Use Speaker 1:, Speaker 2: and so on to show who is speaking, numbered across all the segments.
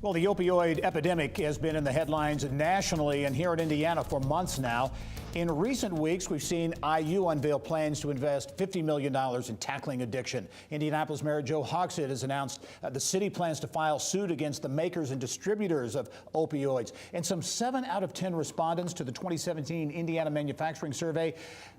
Speaker 1: Well, the opioid epidemic has been in the headlines nationally and here in Indiana for months now. In recent weeks, we've seen IU unveil plans to invest $50 million in tackling addiction. Indianapolis Mayor Joe Hogsett has announced the city plans to file suit against the makers and distributors of opioids. And some 7 out of 10 respondents to the 2017 Indiana Manufacturing Survey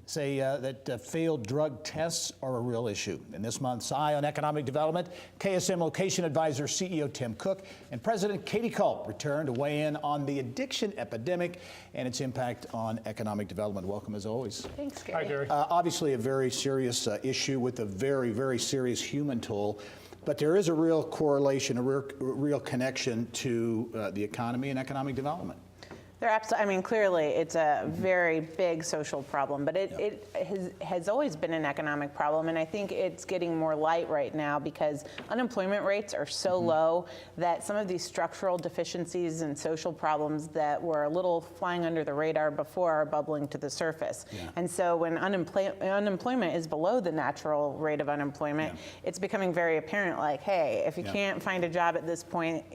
Speaker 1: say that failed drug tests are a real issue. In this month's Eye on Economic Development, KSM Location Advisors CEO Tim Cook and President Katie Culp return to weigh in on the addiction epidemic and its impact on economic development. Welcome as always.
Speaker 2: Thanks, Gary.
Speaker 3: Hi, Gary.
Speaker 1: Obviously a very serious issue with a very, very serious human toll. But there is a real correlation, a real connection to the economy and economic development.
Speaker 2: Clearly it's a very big social problem, but it has always been an economic problem, and I think it's getting more light right now because unemployment rates are so low that some of these structural deficiencies and social problems that were a little flying under the radar before are bubbling to the surface.
Speaker 1: Yeah.
Speaker 2: And so when unemployment is below the natural rate of unemployment, it's becoming very apparent, like, hey, if you can't find a job at this point,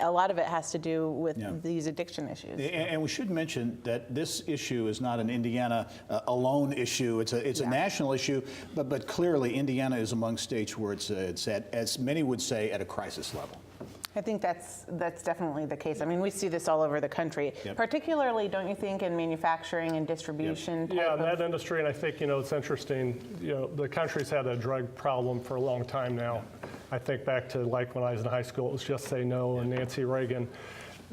Speaker 2: a lot of it has to do with these addiction issues.
Speaker 1: And we should mention that this issue is not an Indiana alone issue. It's a national issue, but clearly Indiana is among states where it's at, as many would say, at a crisis level.
Speaker 2: I think that's definitely the case. I mean, we see this all over the country, particularly, don't you think, in manufacturing and distribution?
Speaker 3: Yeah, in that industry, and I think, it's interesting, the country's had a drug problem for a long time now. I think back to like when I was in high school, it was Just Say No and Nancy Reagan.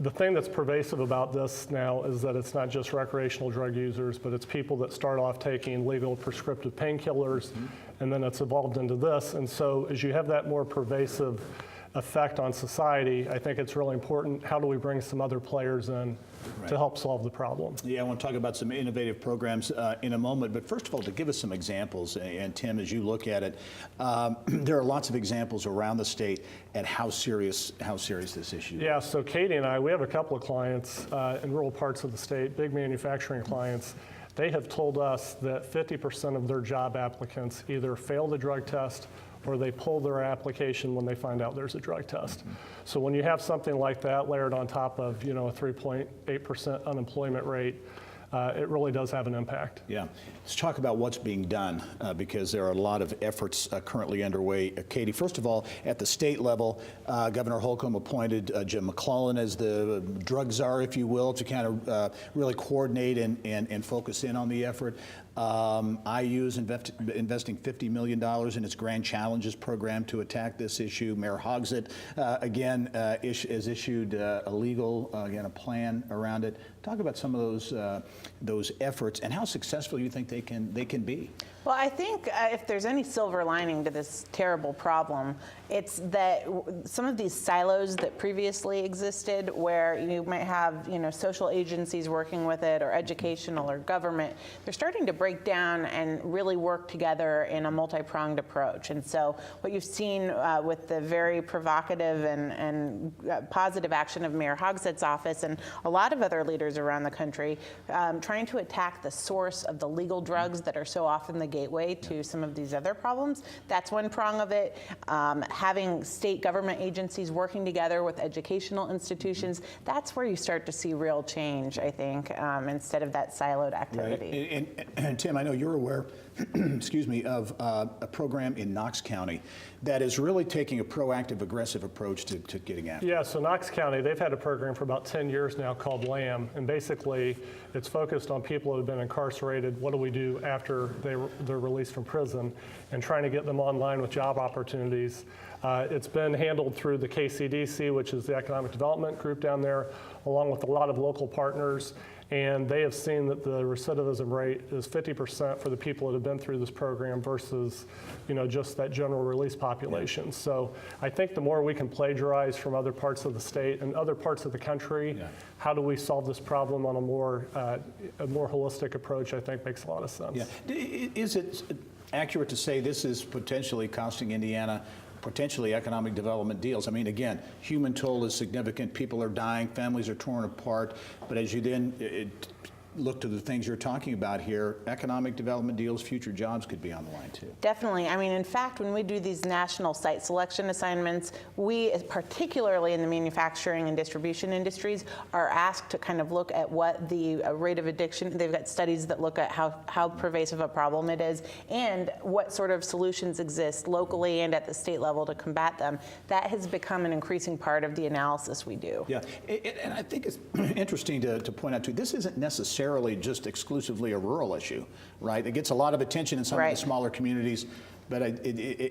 Speaker 3: The thing that's pervasive about this now is that it's not just recreational drug users, but it's people that start off taking legal prescriptive painkillers, and then it's evolved into this. And so as you have that more pervasive effect on society, I think it's really important. How do we bring some other players in to help solve the problem?
Speaker 1: Yeah, I want to talk about some innovative programs in a moment, but first of all, to give us some examples, and Tim, as you look at it, there are lots of examples around the state at how serious this issue is.
Speaker 3: Yeah, so Katie and I, we have a couple of clients in rural parts of the state, big manufacturing clients. They have told us that 50% of their job applicants either fail the drug test or they pull their application when they find out there's a drug test. So when you have something like that layered on top of, a 3.8% unemployment rate, it really does have an impact.
Speaker 1: Yeah. Let's talk about what's being done because there are a lot of efforts currently underway. Katie, first of all, at the state level, Governor Holcomb appointed Jim McClellan as the drug czar, if you will, to kind of really coordinate and focus in on the effort. IU is investing $50 million in its Grand Challenges program to attack this issue. Mayor Hogsett, again, has issued a plan around it. Talk about some of those efforts and how successful you think they can be.
Speaker 2: Well, I think if there's any silver lining to this terrible problem, it's that some of these silos that previously existed where you might have, social agencies working with it or educational or government, they're starting to break down and really work together in a multi-pronged approach. And so what you've seen with the very provocative and positive action of Mayor Hogsett's office and a lot of other leaders around the country, trying to attack the source of the legal drugs that are so often the gateway to some of these other problems. That's one prong of it. Having state government agencies working together with educational institutions, that's where you start to see real change, I think, instead of that siloed activity.
Speaker 1: Right. And Tim, I know you're aware, excuse me, of a program in Knox County that is really taking a proactive, aggressive approach to getting after it.
Speaker 3: Yeah, so Knox County, they've had a program for about 10 years now called LAM, and basically it's focused on people who have been incarcerated. What do we do after they're released from prison, and trying to get them online with job opportunities. It's been handled through the KCDC, which is the economic development group down there, along with a lot of local partners. And they have seen that the recidivism rate is 50% for the people that have been through this program versus, just that general release population. So I think the more we can plagiarize from other parts of the state and other parts of the country, how do we solve this problem on a more holistic approach, I think makes a lot of sense.
Speaker 1: Yeah. Is it accurate to say this is potentially costing Indiana potentially economic development deals? I mean, again, human toll is significant. People are dying, families are torn apart. But as you then look to the things you're talking about here, economic development deals, future jobs could be on the line too.
Speaker 2: Definitely. I mean, in fact, when we do these national site selection assignments, we, particularly in the manufacturing and distribution industries, are asked to kind of look at what the rate of addiction, they've got studies that look at how pervasive a problem it is and what sort of solutions exist locally and at the state level to combat them. That has become an increasing part of the analysis we do.
Speaker 1: Yeah, and I think it's interesting to point out too, this isn't necessarily just exclusively a rural issue, right? It gets a lot of attention in some of the smaller communities, but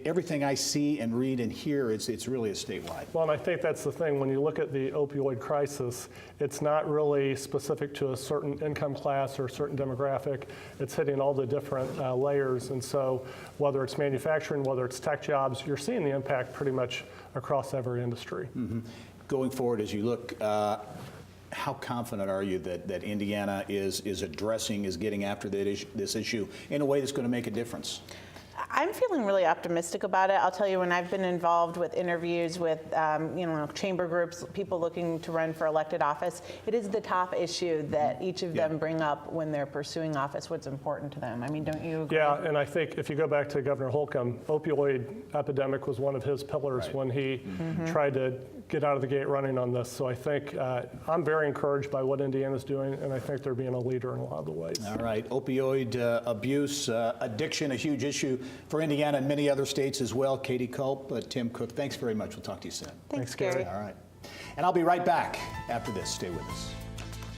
Speaker 1: everything I see and read and hear, it's really a statewide.
Speaker 3: Well, and I think that's the thing. When you look at the opioid crisis, it's not really specific to a certain income class or a certain demographic. It's hitting all the different layers. And so whether it's manufacturing, whether it's tech jobs, you're seeing the impact pretty much across every industry.
Speaker 1: Mm-hmm. Going forward, as you look, how confident are you that Indiana is getting after this issue in a way that's going to make a difference?
Speaker 2: I'm feeling really optimistic about it. I'll tell you, when I've been involved with interviews with chamber groups, people looking to run for elected office, it is the top issue that each of them bring up when they're pursuing office, what's important to them. I mean, don't you agree?
Speaker 3: Yeah, and I think if you go back to Governor Holcomb, opioid epidemic was one of his pillars when he tried to get out of the gate running on this. So I think I'm very encouraged by what Indiana's doing, and I think they're being a leader in a lot of the ways.
Speaker 1: All right, opioid abuse, addiction, a huge issue for Indiana and many other states as well. Katie Culp, Tim Cook, thanks very much. We'll talk to you soon.
Speaker 2: Thanks, Gary.
Speaker 1: All right. And I'll be right back after this. Stay with us.